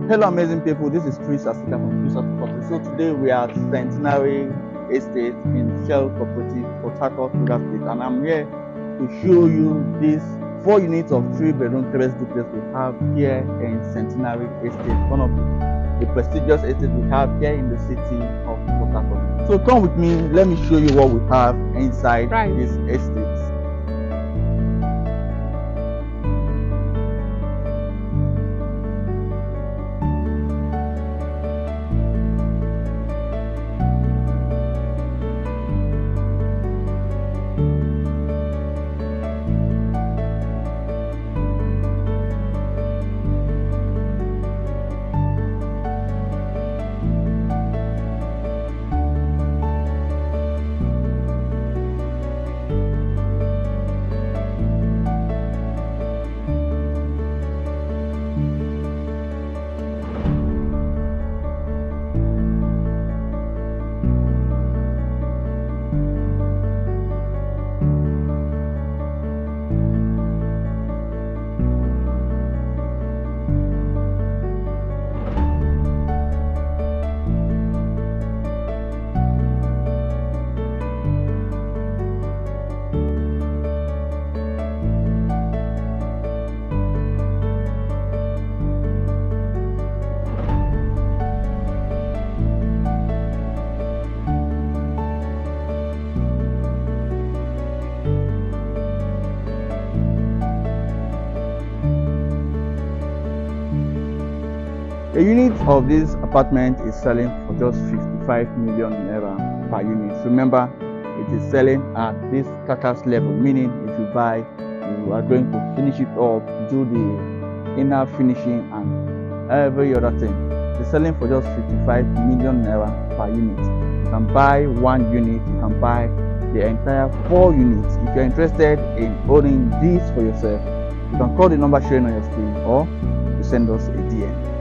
Hello amazing people, this is Chris Africa from Chris Africa. So today we are at Centenary Estate in Shell Cooperative Portharcourt Estate, and I'm here to show you these 4 units of 3-bedroom terrace duplex we have here in Centenary Estate, one of the prestigious estates we have here in the city of Portharcourt. So come with me, let me show you what we have inside this estate. A unit of this apartment is selling for just 55 million naira per unit. Remember, it is selling at this carcass level, meaning if you buy, you are going to finish it up, do the inner finishing and every other thing. It's selling for just 55 million naira per unit. You can buy 1 unit, you can buy the entire 4 units. If you're interested in owning this for yourself, you can call the number showing on your screen or you send us a DM.